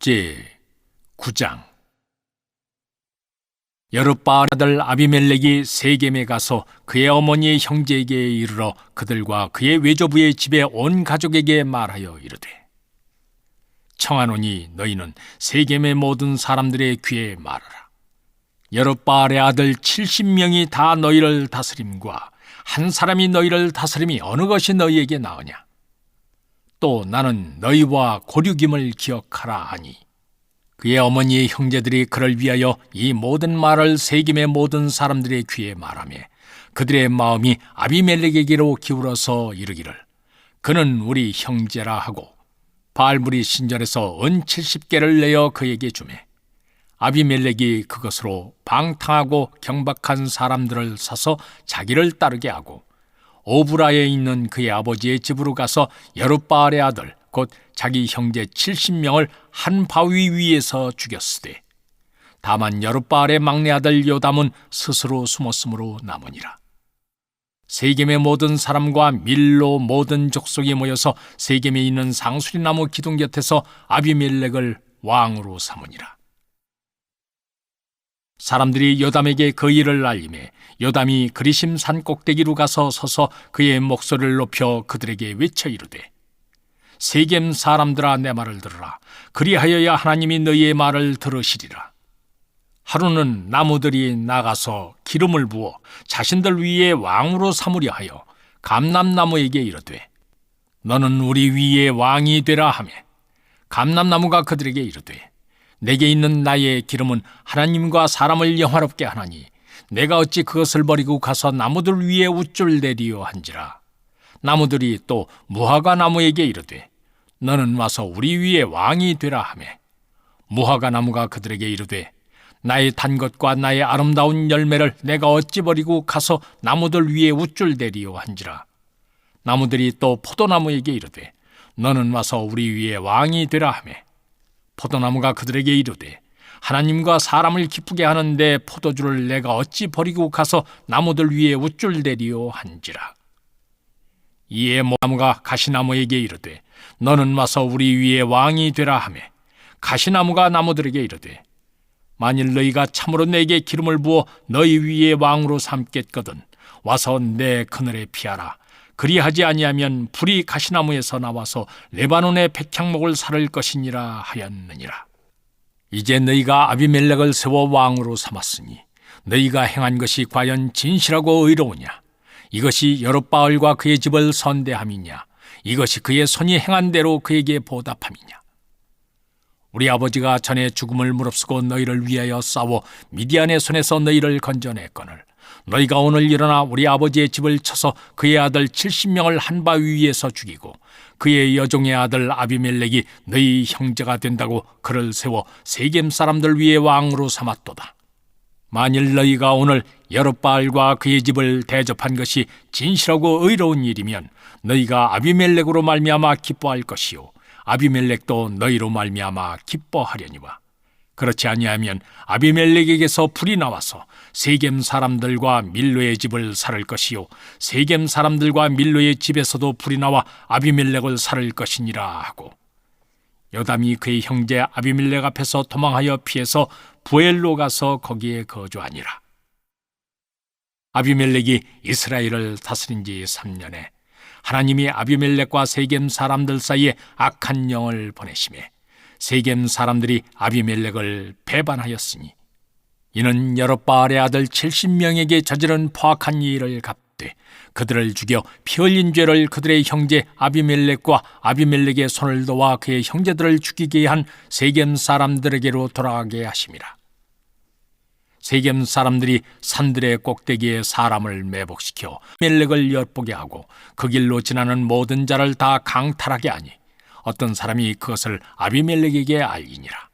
제9장. 여룻바알 아들 아비멜렉이 세겜에 가서 그의 어머니의 형제에게 이르러 그들과 그의 외조부의 집에 온 가족에게 말하여 이르되, 청하노니 너희는 세겜의 모든 사람들의 귀에 말하라. 여룻바알의 아들 70명이 다 너희를 다스림과 한 사람이 너희를 다스림이 어느 것이 너희에게 나으냐? 또 나는 너희와 고륙임을 기억하라 하니, 그의 어머니의 형제들이 그를 위하여 이 모든 말을 세겜의 모든 사람들의 귀에 말하며 그들의 마음이 아비멜렉에게로 기울어서 이르기를, 그는 우리 형제라 하고 바알무리 신전에서 은 70개를 내어 그에게 주매 아비멜렉이 그것으로 방탕하고 경박한 사람들을 사서 자기를 따르게 하고 오브라에 있는 그의 아버지의 집으로 가서 여룻바알의 아들 곧 자기 형제 70명을 한 바위 위에서 죽였으되, 다만 여룻바알의 막내 아들 요담은 스스로 숨었으므로 남으니라. 세겜의 모든 사람과 밀로 모든 족속이 모여서 세겜에 있는 상수리나무 기둥 곁에서 아비멜렉을 왕으로 삼으니라. 사람들이 요담에게 그 일을 알림해 요담이 그리심 산 꼭대기로 가서 서서 그의 목소리를 높여 그들에게 외쳐 이르되, 세겜 사람들아, 내 말을 들으라. 그리하여야 하나님이 너희의 말을 들으시리라. 하루는 나무들이 나가서 기름을 부어 자신들 위에 왕으로 삼으려 하여 감람나무에게 이르되, 너는 우리 위에 왕이 되라 하며, 감람나무가 그들에게 이르되, 내게 있는 나의 기름은 하나님과 사람을 영화롭게 하나니 내가 어찌 그것을 버리고 가서 나무들 위에 우쭐대리요 한지라. 나무들이 또 무화과 나무에게 이르되, 너는 와서 우리 위에 왕이 되라 하며, 무화과 나무가 그들에게 이르되, 나의 단 것과 나의 아름다운 열매를 내가 어찌 버리고 가서 나무들 위에 우쭐대리요 한지라. 나무들이 또 포도나무에게 이르되, 너는 와서 우리 위에 왕이 되라 하며, 포도나무가 그들에게 이르되, 하나님과 사람을 기쁘게 하는데 포도주를 내가 어찌 버리고 가서 나무들 위에 우쭐대리요 한지라. 이에 나무가 가시나무에게 이르되, 너는 와서 우리 위에 왕이 되라 하며, 가시나무가 나무들에게 이르되, 만일 너희가 참으로 내게 기름을 부어 너희 위에 왕으로 삼겠거든 와서 내 그늘에 피하라. 그리하지 아니하면 불이 가시나무에서 나와서 레바논의 백향목을 사를 것이니라 하였느니라. 이제 너희가 아비멜렉을 세워 왕으로 삼았으니 너희가 행한 것이 과연 진실하고 의로우냐? 이것이 여룻바알과 그의 집을 선대함이냐? 이것이 그의 손이 행한 대로 그에게 보답함이냐? 우리 아버지가 전에 죽음을 무릅쓰고 너희를 위하여 싸워 미디안의 손에서 너희를 건져냈거늘 너희가 오늘 일어나 우리 아버지의 집을 쳐서 그의 아들 70명을 한 바위 위에서 죽이고 그의 여종의 아들 아비멜렉이 너희 형제가 된다고 그를 세워 세겜 사람들 위에 왕으로 삼았도다. 만일 너희가 오늘 여룻바알과 그의 집을 대접한 것이 진실하고 의로운 일이면 너희가 아비멜렉으로 말미암아 기뻐할 것이요 아비멜렉도 너희로 말미암아 기뻐하려니와, 그렇지 아니하면 아비멜렉에게서 불이 나와서 세겜 사람들과 밀로의 집을 살을 것이요 세겜 사람들과 밀로의 집에서도 불이 나와 아비멜렉을 살을 것이니라 하고, 요담이 그의 형제 아비멜렉 앞에서 도망하여 피해서 부엘로 가서 거기에 거주하니라. 아비멜렉이 이스라엘을 다스린 지 3년에 하나님이 아비멜렉과 세겜 사람들 사이에 악한 영을 보내시매 세겜 사람들이 아비멜렉을 배반하였으니, 이는 여룻바알의 아들 70명에게 저지른 포악한 일을 갚되 그들을 죽여 피 흘린 죄를 그들의 형제 아비멜렉과 아비멜렉의 손을 도와 그의 형제들을 죽이게 한 세겜 사람들에게로 돌아가게 하심이라. 세겜 사람들이 산들의 꼭대기에 사람을 매복시켜 아비멜렉을 엿보게 하고 그 길로 지나는 모든 자를 다 강탈하게 하니 어떤 사람이 그것을 아비멜렉에게 알리니라.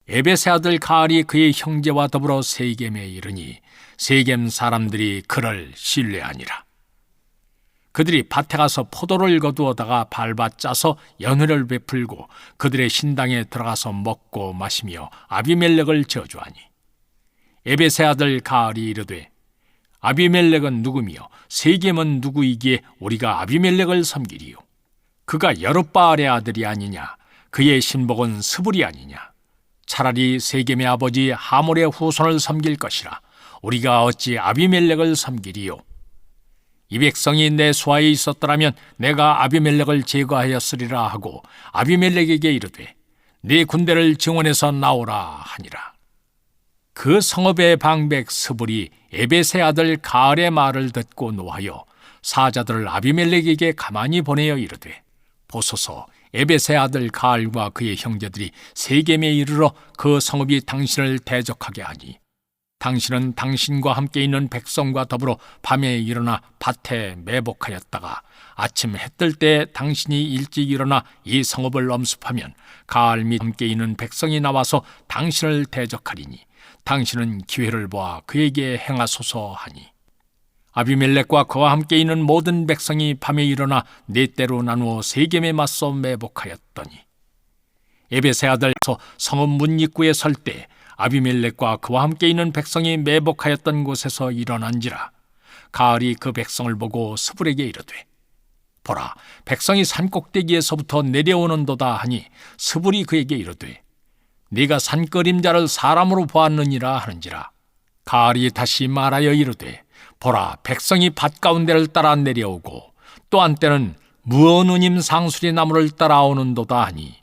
에벳의 아들 가알이 그의 형제와 더불어 세겜에 이르니 세겜 사람들이 그를 신뢰하니라. 그들이 밭에 가서 포도를 거두어다가 밟아 짜서 연회를 베풀고 그들의 신당에 들어가서 먹고 마시며 아비멜렉을 저주하니, 에벳의 아들 가알이 이르되, 아비멜렉은 누구며 세겜은 누구이기에 우리가 아비멜렉을 섬기리요? 그가 여룻바알의 아들이 아니냐? 그의 신복은 스불이 아니냐? 차라리 세겜의 아버지 하몰의 후손을 섬길 것이라. 우리가 어찌 아비멜렉을 섬기리요? 이 백성이 내 수하에 있었더라면 내가 아비멜렉을 제거하였으리라 하고 아비멜렉에게 이르되 네 군대를 증원해서 나오라 하니라. 그 성읍의 방백 스불이 에벳의 아들 가알의 말을 듣고 노하여 사자들을 아비멜렉에게 가만히 보내어 이르되 보소서, 에벳의 아들 가알과 그의 형제들이 세겜에 이르러 그 성읍이 당신을 대적하게 하니 당신은 당신과 함께 있는 백성과 더불어 밤에 일어나 밭에 매복하였다가 아침 해 뜰 때 당신이 일찍 일어나 이 성읍을 엄습하면 가알 및 함께 있는 백성이 나와서 당신을 대적하리니 당신은 기회를 보아 그에게 행하소서 하니 아비멜렉과 그와 함께 있는 모든 백성이 밤에 일어나 네 때로 나누어 세겜에 맞서 매복하였더니 에벳의 아들서 성읍 문 입구에 설 때 아비멜렉과 그와 함께 있는 백성이 매복하였던 곳에서 일어난지라. 가알이 그 백성을 보고 스불에게 이르되 보라, 백성이 산꼭대기에서부터 내려오는도다 하니 스불이 그에게 이르되 네가 산그림자를 사람으로 보았느니라 하는지라. 가알이 다시 말하여 이르되 보라, 백성이 밭 가운데를 따라 내려오고 또 한때는 무어누님 상수리 나무를 따라오는도다 하니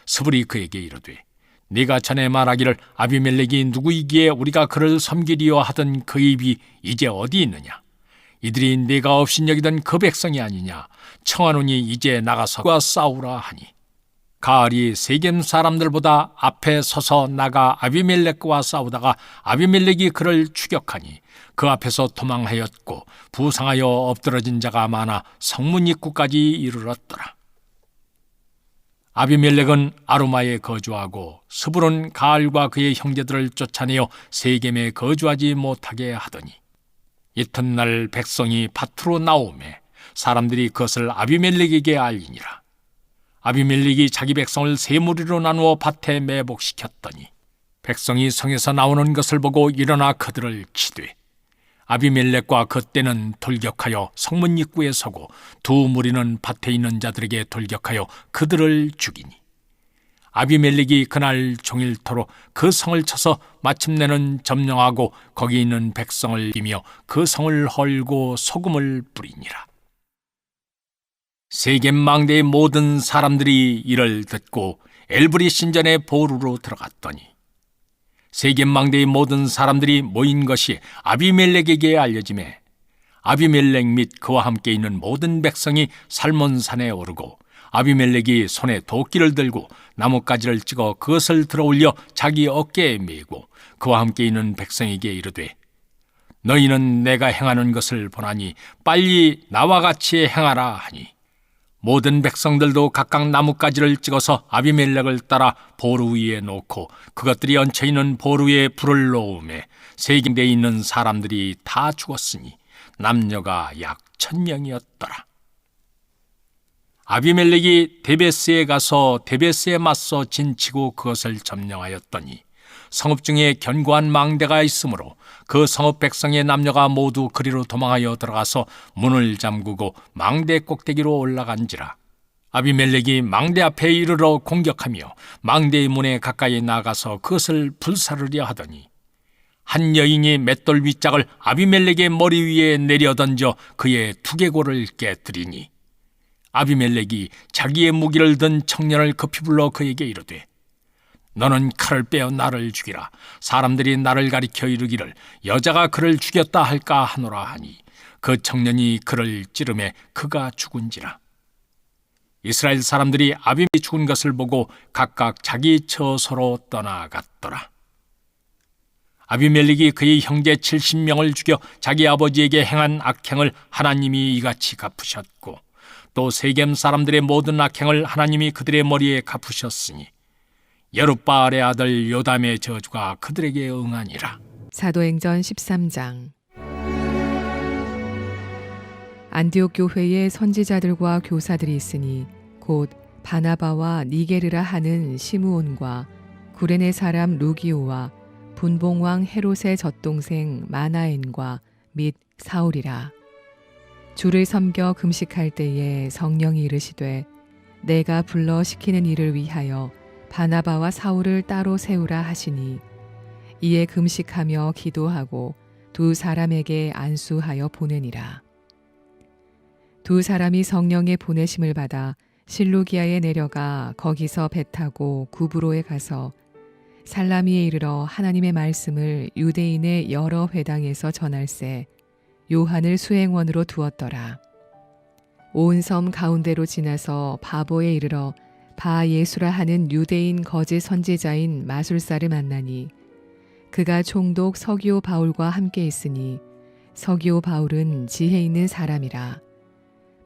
스불이 그에게 이르되 네가 전에 말하기를 아비멜렉이 누구이기에 우리가 그를 섬기리요 하던 그 입이 이제 어디 있느냐? 이들이 네가 업신여기던 그 백성이 아니냐? 청하노니 이제 나가서 그와 싸우라 하니 가알이 세겜 사람들보다 앞에 서서 나가 아비멜렉과 싸우다가 아비멜렉이 그를 추격하니 그 앞에서 도망하였고 부상하여 엎드러진 자가 많아 성문 입구까지 이르렀더라. 아비멜렉은 아루마에 거주하고 스불은 가알과 그의 형제들을 쫓아내어 세겜에 거주하지 못하게 하더니 이튿날 백성이 밭으로 나오매 사람들이 그것을 아비멜렉에게 알리니라. 아비멜렉이 자기 백성을 세 무리로 나누어 밭에 매복시켰더니 백성이 성에서 나오는 것을 보고 일어나 그들을 치되 아비멜렉과 그때는 돌격하여 성문 입구에 서고 두 무리는 밭에 있는 자들에게 돌격하여 그들을 죽이니 아비멜렉이 그날 종일토록 그 성을 쳐서 마침내는 점령하고 거기 있는 백성을 이며 그 성을 헐고 소금을 뿌리니라. 세겜 망대의 모든 사람들이 이를 듣고 엘브리 신전의 보루로 들어갔더니 세겜 망대의 모든 사람들이 모인 것이 아비멜렉에게 알려지매 아비멜렉 및 그와 함께 있는 모든 백성이 살몬산에 오르고 아비멜렉이 손에 도끼를 들고 나뭇가지를 찍어 그것을 들어올려 자기 어깨에 메고 그와 함께 있는 백성에게 이르되 너희는 내가 행하는 것을 보나니 빨리 나와 같이 행하라 하니 모든 백성들도 각각 나뭇가지를 찍어서 아비멜렉을 따라 보루 위에 놓고 그것들이 얹혀있는 보루에 불을 놓음에 세겜대에 있는 사람들이 다 죽었으니 남녀가 약 1000명이었더라. 아비멜렉이 데베스에 가서 데베스에 맞서 진치고 그것을 점령하였더니 성읍 중에 견고한 망대가 있으므로 그 성읍 백성의 남녀가 모두 그리로 도망하여 들어가서 문을 잠그고 망대 꼭대기로 올라간지라. 아비멜렉이 망대 앞에 이르러 공격하며 망대의 문에 가까이 나가서 그것을 불사르려 하더니 한 여인이 맷돌 윗짝을 아비멜렉의 머리 위에 내려던져 그의 두개골을 깨뜨리니 아비멜렉이 자기의 무기를 든 청년을 급히 불러 그에게 이르되 너는 칼을 빼어 나를 죽이라. 사람들이 나를 가리켜 이르기를 여자가 그를 죽였다 할까 하노라 하니 그 청년이 그를 찌르매 그가 죽은지라. 이스라엘 사람들이 아비멜렉이 죽은 것을 보고 각각 자기 처소로 떠나갔더라. 아비멜렉이 그의 형제 70명을 죽여 자기 아버지에게 행한 악행을 하나님이 이같이 갚으셨고 또 세겜 사람들의 모든 악행을 하나님이 그들의 머리에 갚으셨으니 여룻바알의 아들 요담의 저주가 그들에게 응하니라. 사도행전 13장. 안디옥 교회에 선지자들과 교사들이 있으니 곧 바나바와 니게르라 하는 시므온과 구레네 사람 루기오와 분봉왕 헤롯의 젖동생 마나엔과 및 사울이라. 주를 섬겨 금식할 때에 성령이 이르시되 내가 불러 시키는 일을 위하여 바나바와 사울을 따로 세우라 하시니 이에 금식하며 기도하고 두 사람에게 안수하여 보내니라. 두 사람이 성령의 보내심을 받아 실루기아에 내려가 거기서 배 타고 구브로에 가서 살라미에 이르러 하나님의 말씀을 유대인의 여러 회당에서 전할세 요한을 수행원으로 두었더라. 온 섬 가운데로 지나서 바보에 이르러 바 예수라 하는 유대인 거짓 선지자인 마술사를 만나니 그가 총독 서기오 바울과 함께 있으니 서기오 바울은 지혜 있는 사람이라.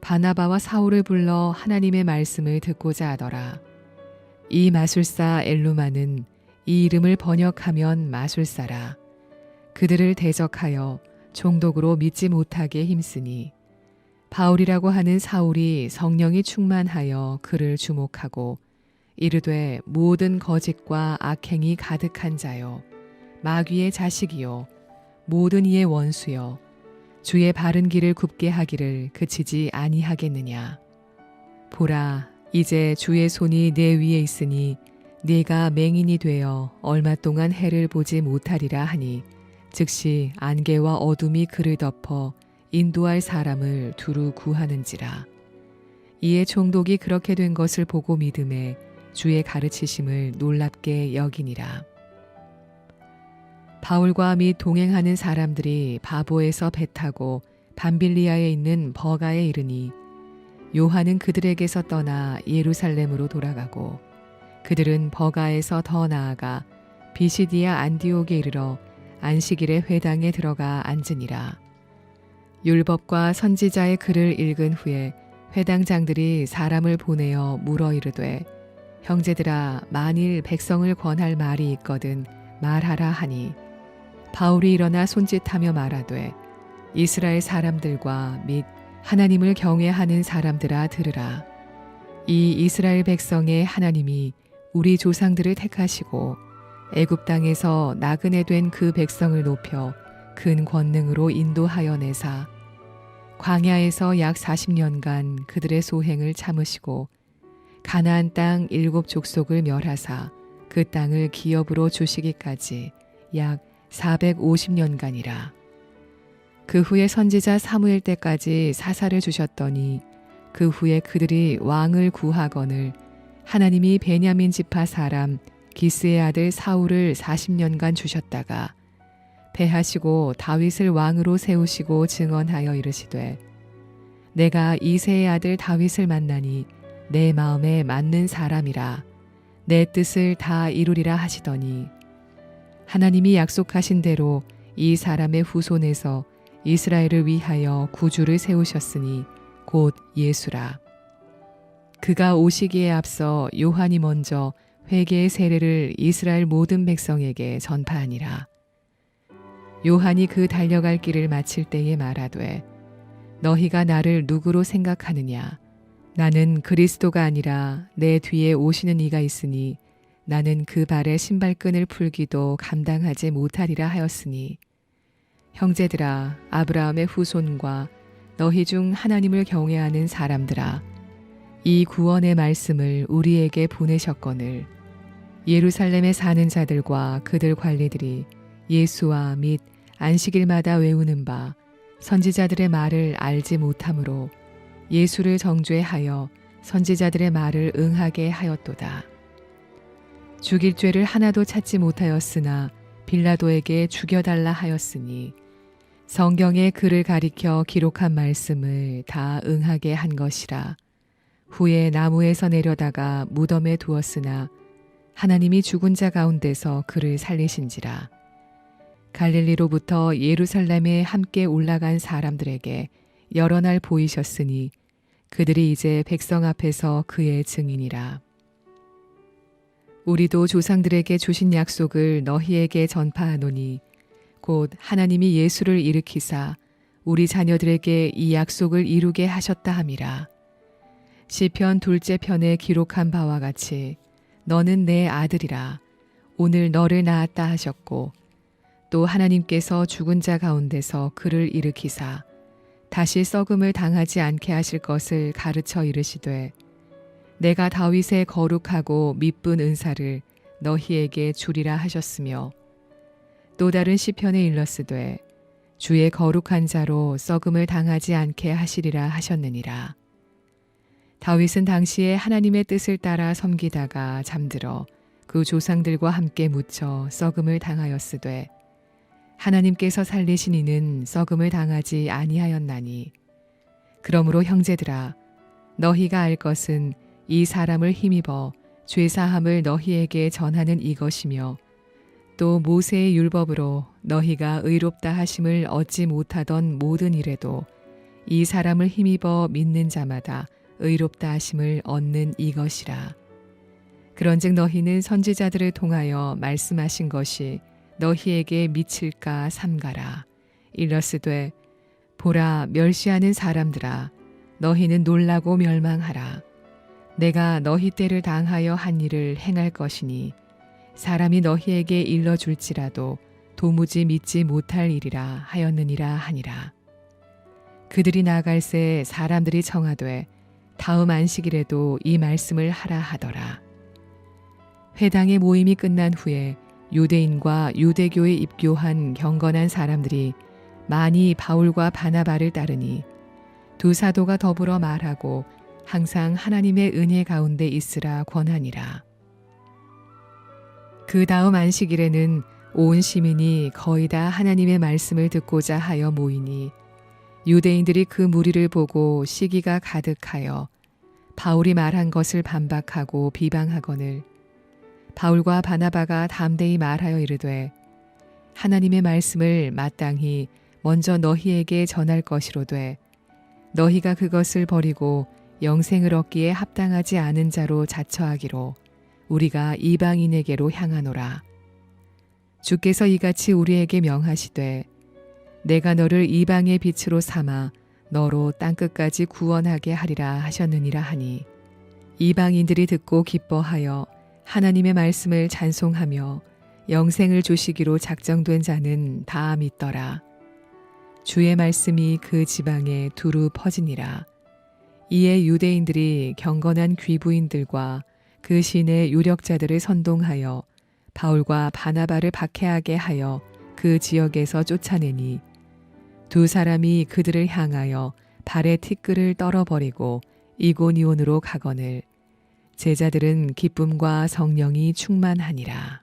바나바와 사울을 불러 하나님의 말씀을 듣고자 하더라. 이 마술사 엘루마는 이 이름을 번역하면 마술사라. 그들을 대적하여 총독으로 믿지 못하게 힘쓰니 바울이라고 하는 사울이 성령이 충만하여 그를 주목하고 이르되 모든 거짓과 악행이 가득한 자요 마귀의 자식이요 모든 이의 원수요 주의 바른 길을 굽게 하기를 그치지 아니하겠느냐. 보라 이제 주의 손이 내 위에 있으니 네가 맹인이 되어 얼마 동안 해를 보지 못하리라 하니 즉시 안개와 어둠이 그를 덮어 인도할 사람을 두루 구하는지라. 이에 총독이 그렇게 된 것을 보고 믿음에 주의 가르치심을 놀랍게 여기니라. 바울과 및 동행하는 사람들이 바보에서 배 타고 밤빌리아에 있는 버가에 이르니 요한은 그들에게서 떠나 예루살렘으로 돌아가고 그들은 버가에서 더 나아가 비시디아 안디옥에 이르러 안식일의 회당에 들어가 앉으니라. 율법과 선지자의 글을 읽은 후에 회당장들이 사람을 보내어 물어 이르되 형제들아 만일 백성을 권할 말이 있거든 말하라 하니 바울이 일어나 손짓하며 말하되 이스라엘 사람들과 및 하나님을 경외하는 사람들아 들으라. 이 이스라엘 백성의 하나님이 우리 조상들을 택하시고 애굽 땅에서 나그네 된 그 백성을 높여 큰 권능으로 인도하여 내사 광야에서 약 40년간 그들의 소행을 참으시고 가나안 땅 7 족속을 멸하사 그 땅을 기업으로 주시기까지 약 450년간이라. 그 후에 선지자 사무엘 때까지 사사를 주셨더니 그 후에 그들이 왕을 구하거늘 하나님이 베냐민 지파 사람 기스의 아들 사울을 40년간 주셨다가 패하시고 다윗을 왕으로 세우시고 증언하여 이르시되 내가 이새의 아들 다윗을 만나니 내 마음에 맞는 사람이라 내 뜻을 다 이루리라 하시더니 하나님이 약속하신 대로 이 사람의 후손에서 이스라엘을 위하여 구주를 세우셨으니 곧 예수라. 그가 오시기에 앞서 요한이 먼저 회개의 세례를 이스라엘 모든 백성에게 전파하니라. 요한이 그 달려갈 길을 마칠 때에 말하되 너희가 나를 누구로 생각하느냐. 나는 그리스도가 아니라 내 뒤에 오시는 이가 있으니 나는 그 발의 신발끈을 풀기도 감당하지 못하리라 하였으니 형제들아 아브라함의 후손과 너희 중 하나님을 경외하는 사람들아 이 구원의 말씀을 우리에게 보내셨거늘 예루살렘에 사는 자들과 그들 관리들이 예수와 및 안식일마다 외우는 바 선지자들의 말을 알지 못하므로 예수를 정죄하여 선지자들의 말을 응하게 하였도다. 죽일 죄를 하나도 찾지 못하였으나 빌라도에게 죽여달라 하였으니 성경의 글을 가리켜 기록한 말씀을 다 응하게 한 것이라. 후에 나무에서 내려다가 무덤에 두었으나 하나님이 죽은 자 가운데서 그를 살리신지라. 갈릴리로부터 예루살렘에 함께 올라간 사람들에게 여러 날 보이셨으니 그들이 이제 백성 앞에서 그의 증인이라. 우리도 조상들에게 주신 약속을 너희에게 전파하노니 곧 하나님이 예수를 일으키사 우리 자녀들에게 이 약속을 이루게 하셨다 함이라. 시편 2째 편에 기록한 바와 같이 너는 내 아들이라 오늘 너를 낳았다 하셨고 또 하나님께서 죽은 자 가운데서 그를 일으키사 다시 썩음을 당하지 않게 하실 것을 가르쳐 이르시되 내가 다윗의 거룩하고 미쁜 은사를 너희에게 주리라 하셨으며 또 다른 시편에 일렀으되 주의 거룩한 자로 썩음을 당하지 않게 하시리라 하셨느니라. 다윗은 당시에 하나님의 뜻을 따라 섬기다가 잠들어 그 조상들과 함께 묻혀 썩음을 당하였으되 하나님께서 살리신 이는 썩음을 당하지 아니하였나니 그러므로 형제들아 너희가 알 것은 이 사람을 힘입어 죄사함을 너희에게 전하는 이것이며 또 모세의 율법으로 너희가 의롭다 하심을 얻지 못하던 모든 일에도 이 사람을 힘입어 믿는 자마다 의롭다 하심을 얻는 이것이라. 그런즉 너희는 선지자들을 통하여 말씀하신 것이 너희에게 미칠까 삼가라. 일러스되 보라 멸시하는 사람들아 너희는 놀라고 멸망하라. 내가 너희 때를 당하여 한 일을 행할 것이니 사람이 너희에게 일러줄지라도 도무지 믿지 못할 일이라 하였느니라 하니라. 그들이 나갈새 사람들이 청하되 다음 안식일에도 이 말씀을 하라 하더라. 회당의 모임이 끝난 후에 유대인과 유대교에 입교한 경건한 사람들이 많이 바울과 바나바를 따르니 두 사도가 더불어 말하고 항상 하나님의 은혜 가운데 있으라 권하니라. 그 다음 안식일에는 온 시민이 거의 다 하나님의 말씀을 듣고자 하여 모이니 유대인들이 그 무리를 보고 시기가 가득하여 바울이 말한 것을 반박하고 비방하거늘 바울과 바나바가 담대히 말하여 이르되 하나님의 말씀을 마땅히 먼저 너희에게 전할 것이로되 너희가 그것을 버리고 영생을 얻기에 합당하지 않은 자로 자처하기로 우리가 이방인에게로 향하노라. 주께서 이같이 우리에게 명하시되 내가 너를 이방의 빛으로 삼아 너로 땅끝까지 구원하게 하리라 하셨느니라 하니 이방인들이 듣고 기뻐하여 하나님의 말씀을 찬송하며 영생을 주시기로 작정된 자는 다 믿더라. 주의 말씀이 그 지방에 두루 퍼지니라. 이에 유대인들이 경건한 귀부인들과 그 시내 유력자들을 선동하여 바울과 바나바를 박해하게 하여 그 지역에서 쫓아내니 두 사람이 그들을 향하여 발에 티끌을 떨어버리고 이고니온으로 가거늘 제자들은 기쁨과 성령이 충만하니라.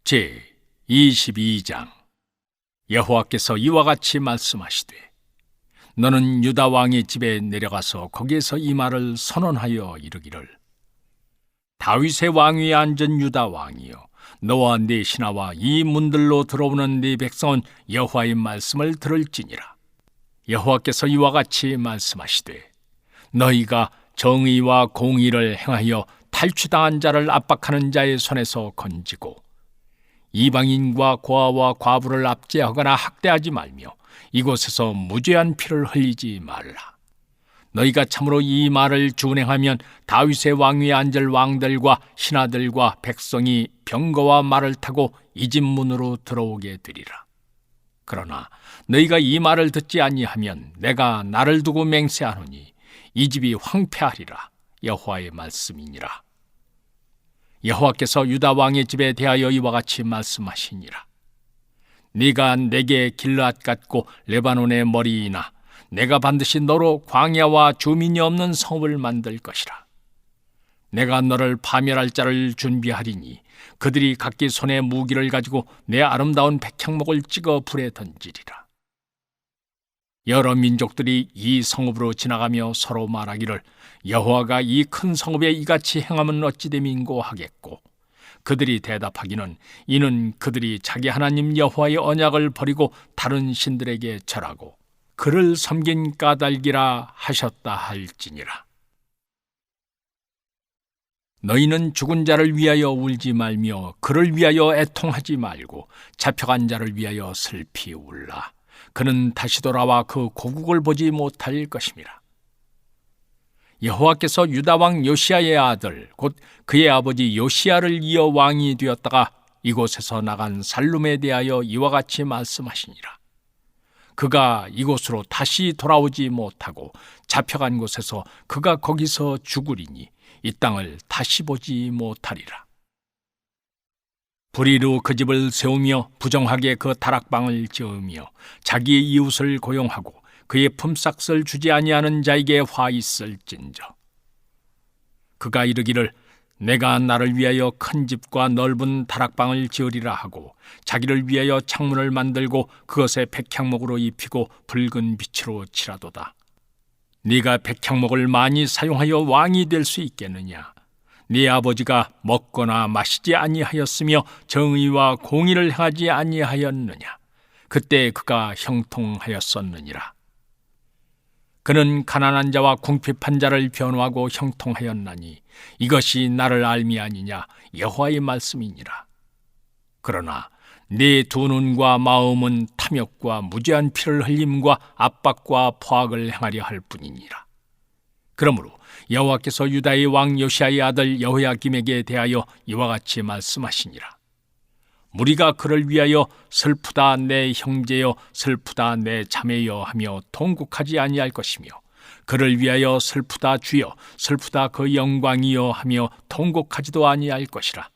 제 22장. 여호와께서 이와 같이 말씀하시되 너는 유다 왕의 집에 내려가서 거기에서 이 말을 선언하여 이르기를 다윗의 왕위에 앉은 유다 왕이여 너와 네 신하와 이 문들로 들어오는 네 백성은 여호와의 말씀을 들을지니라. 여호와께서 이와 같이 말씀하시되 너희가 정의와 공의를 행하여 탈취당한 자를 압박하는 자의 손에서 건지고 이방인과 고아와 과부를 압제하거나 학대하지 말며 이곳에서 무죄한 피를 흘리지 말라. 너희가 참으로 이 말을 준행하면 다윗의 왕위에 앉을 왕들과 신하들과 백성이 병거와 말을 타고 이 집 문으로 들어오게 되리라. 그러나 너희가 이 말을 듣지 아니하면 내가 나를 두고 맹세하노니 이 집이 황폐하리라. 여호와의 말씀이니라. 여호와께서 유다 왕의 집에 대하여 이와 같이 말씀하시니라. 네가 내게 길앗 같고 레바논의 머리이나 내가 반드시 너로 광야와 주민이 없는 성읍을 만들 것이라. 내가 너를 파멸할 자를 준비하리니 그들이 각기 손에 무기를 가지고 내 아름다운 백향목을 찍어 불에 던지리라. 여러 민족들이 이 성읍으로 지나가며 서로 말하기를 여호와가 이 큰 성읍에 이같이 행하면 어찌 됨인고 하겠고 그들이 대답하기는 이는 그들이 자기 하나님 여호와의 언약을 버리고 다른 신들에게 절하고 그를 섬긴 까닭이라 하셨다 할지니라. 너희는 죽은 자를 위하여 울지 말며 그를 위하여 애통하지 말고 잡혀간 자를 위하여 슬피 울라. 그는 다시 돌아와 그 고국을 보지 못할 것임이라. 여호와께서 유다 왕 요시야의 아들 곧 그의 아버지 요시야를 이어 왕이 되었다가 이곳에서 나간 살룸에 대하여 이와 같이 말씀하시니라. 그가 이곳으로 다시 돌아오지 못하고 잡혀간 곳에서 그가 거기서 죽으리니 이 땅을 다시 보지 못하리라. 불의로 그 집을 세우며 부정하게 그 다락방을 지으며 자기의 이웃을 고용하고 그의 품삯을 주지 아니하는 자에게 화 있을진저. 그가 이르기를 내가 나를 위하여 큰 집과 넓은 다락방을 지으리라 하고 자기를 위하여 창문을 만들고 그것에 백향목으로 입히고 붉은 빛으로 칠하도다. 네가 백향목을 많이 사용하여 왕이 될 수 있겠느냐? 네 아버지가 먹거나 마시지 아니하였으며 정의와 공의를 행하지 아니하였느냐? 그때 그가 형통하였었느니라. 그는 가난한 자와 궁핍한 자를 변호하고 형통하였나니 이것이 나를 알미 아니냐 여호와의 말씀이니라. 그러나 네 두 눈과 마음은 탐욕과 무죄한 피를 흘림과 압박과 포악을 행하려 할 뿐이니라. 그러므로 여호와께서 유다의 왕 요시아의 아들 여호야김에게 대하여 이와 같이 말씀하시니라. 무리가 그를 위하여 슬프다 내 형제여 슬프다 내 자매여 하며 통곡하지 아니할 것이며 그를 위하여 슬프다 주여 슬프다 그 영광이여 하며 통곡하지도 아니할 것이라.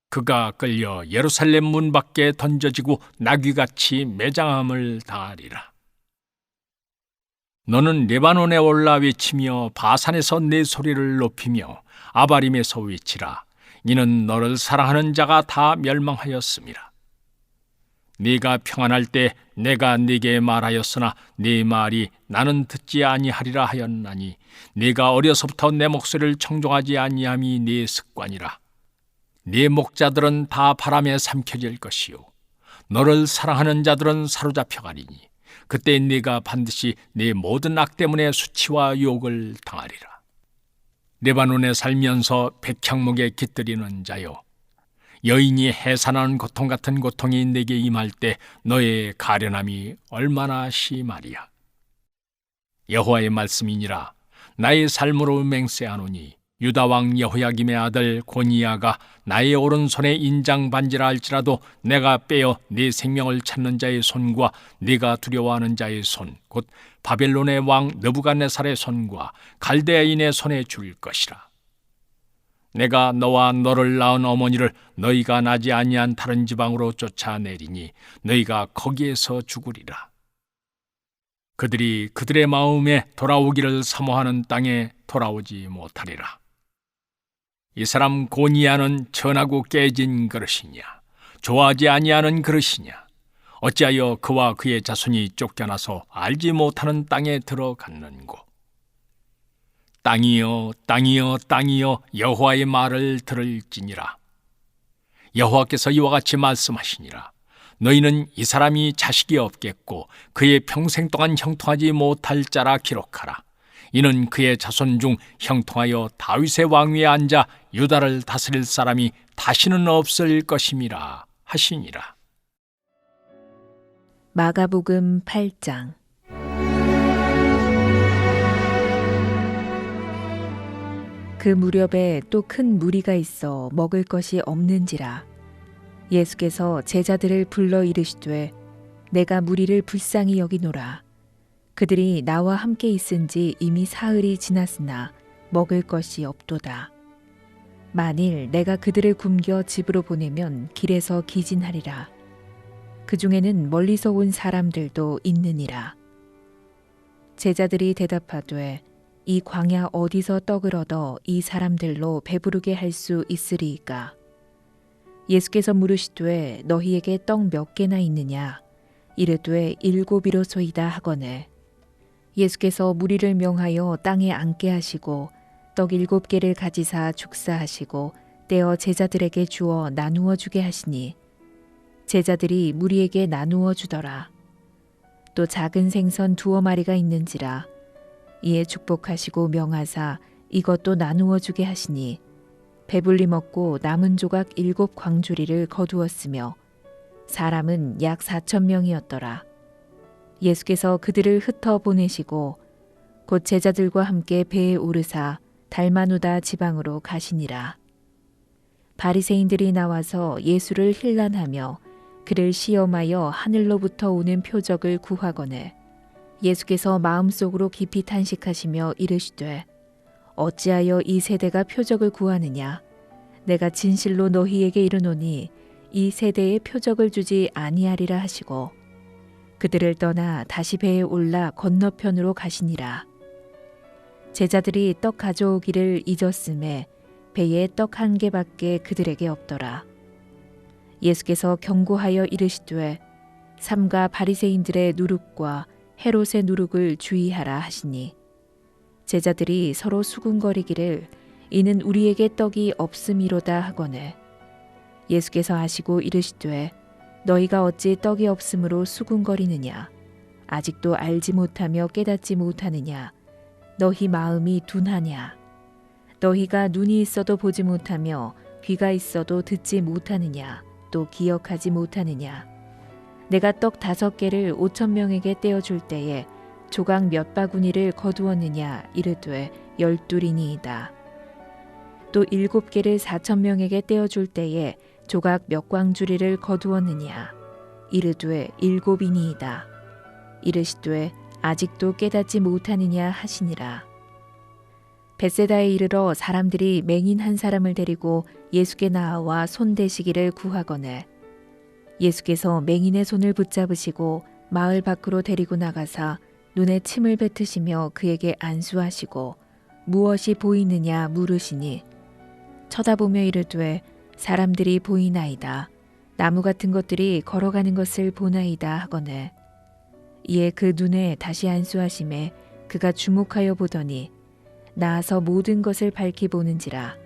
그가 끌려 예루살렘 문 밖에 던져지고 나귀같이 매장함을 당하리라. 너는 레바논에 올라 외치며 바산에서 내 소리를 높이며 아바림에서 외치라. 이는 너를 사랑하는 자가 다 멸망하였음이라. 네가 평안할 때 내가 네게 말하였으나 네 말이 나는 듣지 아니하리라 하였나니 네가 어려서부터 내 목소리를 청종하지 아니함이 네 습관이라. 네 목자들은 다 바람에 삼켜질 것이요 너를 사랑하는 자들은 사로잡혀가리니 그때 네가 반드시 네 모든 악 때문에 수치와 욕을 당하리라. 레바논에 살면서 백향목에 깃들이는 자여, 여인이 해산하는 고통 같은 고통이 내게 임할 때 너의 가련함이 얼마나 심하리야. 여호와의 말씀이니라. 나의 삶으로 맹세하노니 유다 왕 여호야김의 아들 고니야가 나의 오른손에 인장 반지라 할지라도 내가 빼어 네 생명을 찾는 자의 손과 네가 두려워하는 자의 손 곧 바벨론의 왕 느부갓네살의 손과 갈대아인의 손에 줄 것이라. 내가 너와 너를 낳은 어머니를 너희가 나지 아니한 다른 지방으로 쫓아내리니 너희가 거기에서 죽으리라. 그들이 그들의 마음에 돌아오기를 사모하는 땅에 돌아오지 못하리라. 이 사람 고니야는 천하고 깨진 그릇이냐? 좋아하지 아니하는 그릇이냐? 어찌하여 그와 그의 자손이 쫓겨나서 알지 못하는 땅에 들어갔는고? 땅이여 땅이여 땅이여 여호와의 말을 들을지니라. 여호와께서 이와 같이 말씀하시니라. 너희는 이 사람이 자식이 없겠고 그의 평생 동안 형통하지 못할 자라 기록하라. 이는 그의 자손 중 형통하여 다윗의 왕위에 앉아 유다를 다스릴 사람이 다시는 없을 것임이라 하시니라. 마가복음 8장. 그 무렵에 또 큰 무리가 있어 먹을 것이 없는지라. 예수께서 제자들을 불러 이르시되 내가 무리를 불쌍히 여기노라. 그들이 나와 함께 있은지 이미 사흘이 지났으나 먹을 것이 없도다. 만일 내가 그들을 굶겨 집으로 보내면 길에서 기진하리라. 그 중에는 멀리서 온 사람들도 있느니라. 제자들이 대답하되 이 광야 어디서 떡을 얻어 이 사람들로 배부르게 할 수 있으리이까? 예수께서 물으시되 너희에게 떡 몇 개나 있느냐? 이르되 7이로소이다 하거늘. 예수께서 무리를 명하여 땅에 앉게 하시고 떡 7개를 가지사 축사하시고 떼어 제자들에게 주어 나누어 주게 하시니 제자들이 무리에게 나누어 주더라. 또 작은 생선 2마리가 있는지라. 이에 축복하시고 명하사 이것도 나누어 주게 하시니 배불리 먹고 남은 조각 7광주리를 거두었으며 사람은 약 4,000명이었더라. 예수께서 그들을 흩어 보내시고 곧 제자들과 함께 배에 오르사 달마누다 지방으로 가시니라. 바리새인들이 나와서 예수를 힐난하며 그를 시험하여 하늘로부터 오는 표적을 구하거늘 예수께서 마음속으로 깊이 탄식하시며 이르시되 어찌하여 이 세대가 표적을 구하느냐 내가 진실로 너희에게 이르노니 이 세대에 표적을 주지 아니하리라 하시고 그들을 떠나 다시 배에 올라 건너편으로 가시니라. 제자들이 떡 가져오기를 잊었음에 배에 떡 한 개밖에 그들에게 없더라. 예수께서 경고하여 이르시되 삼가 바리새인들의 누룩과 헤롯의 누룩을 주의하라 하시니 제자들이 서로 수군거리기를 이는 우리에게 떡이 없음이로다 하거늘 예수께서 아시고 이르시되 너희가 어찌 떡이 없음으로 수군거리느냐 아직도 알지 못하며 깨닫지 못하느냐 너희 마음이 둔하냐 너희가 눈이 있어도 보지 못하며 귀가 있어도 듣지 못하느냐 또 기억하지 못하느냐 내가 떡 5개를 5,000명에게 떼어줄 때에 조각 몇 바구니를 거두었느냐 이르되 12이니이다. 또 7개를 4,000명에게 떼어줄 때에 조각 몇 광주리를 거두었느냐 이르되 7이니이다. 이르시되 아직도 깨닫지 못하느냐 하시니라. 벳세다에 이르러 사람들이 맹인 한 사람을 데리고 예수께 나아와 손 대시기를 구하거늘 예수께서 맹인의 손을 붙잡으시고 마을 밖으로 데리고 나가사 눈에 침을 뱉으시며 그에게 안수하시고 무엇이 보이느냐 물으시니 쳐다보며 이르되 사람들이 보이나이다. 나무 같은 것들이 걸어가는 것을 보나이다 하거늘 이에 그 눈에 다시 안수하심에 그가 주목하여 보더니 나아서 모든 것을 밝히 보는지라.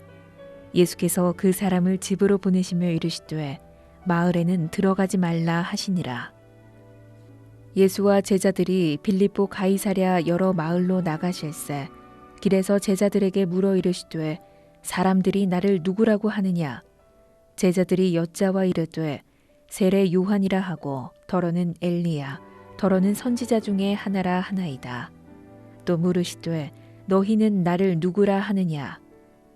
예수께서 그 사람을 집으로 보내시며 이르시되 마을에는 들어가지 말라 하시니라. 예수와 제자들이 빌립보 가이사랴 여러 마을로 나가실새 길에서 제자들에게 물어 이르시되 사람들이 나를 누구라고 하느냐. 제자들이 여짜와 이르되 세례 요한이라 하고 더러는 엘리야 더러는 선지자 중에 하나라 하나이다. 또 물으시되 너희는 나를 누구라 하느냐.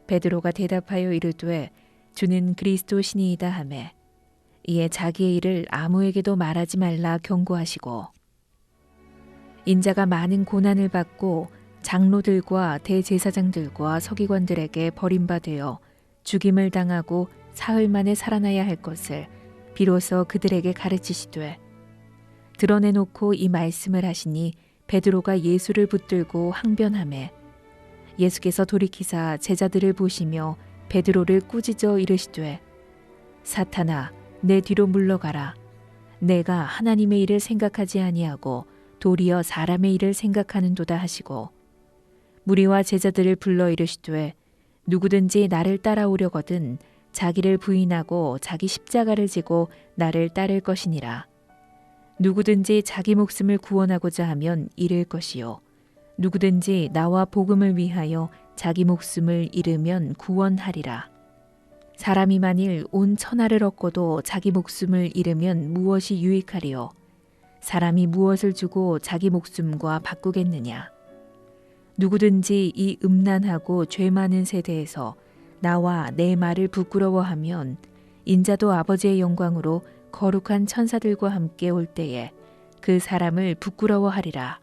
베드로가 대답하여 이르되 주는 그리스도시니이다 하매 이에 자기의 일을 아무에게도 말하지 말라 경고하시고 인자가 많은 고난을 받고 장로들과 대제사장들과 서기관들에게 버림받으어 죽임을 당하고 사흘 만에 살아나야 할 것을 비로소 그들에게 가르치시되 드러내놓고 이 말씀을 하시니 베드로가 예수를 붙들고 항변하매 예수께서 돌이키사 제자들을 보시며 베드로를 꾸짖어 이르시되 사탄아 내 뒤로 물러가라. 내가 하나님의 일을 생각하지 아니하고 도리어 사람의 일을 생각하는도다 하시고 무리와 제자들을 불러 이르시되 누구든지 나를 따라오려거든 자기를 부인하고 자기 십자가를 지고 나를 따를 것이니라. 누구든지 자기 목숨을 구원하고자 하면 잃을 것이요 누구든지 나와 복음을 위하여 자기 목숨을 잃으면 구원하리라. 사람이 만일 온 천하를 얻고도 자기 목숨을 잃으면 무엇이 유익하리요? 사람이 무엇을 주고 자기 목숨과 바꾸겠느냐? 누구든지 이 음란하고 죄 많은 세대에서 나와 내 말을 부끄러워하면 인자도 아버지의 영광으로 거룩한 천사들과 함께 올 때에 그 사람을 부끄러워하리라.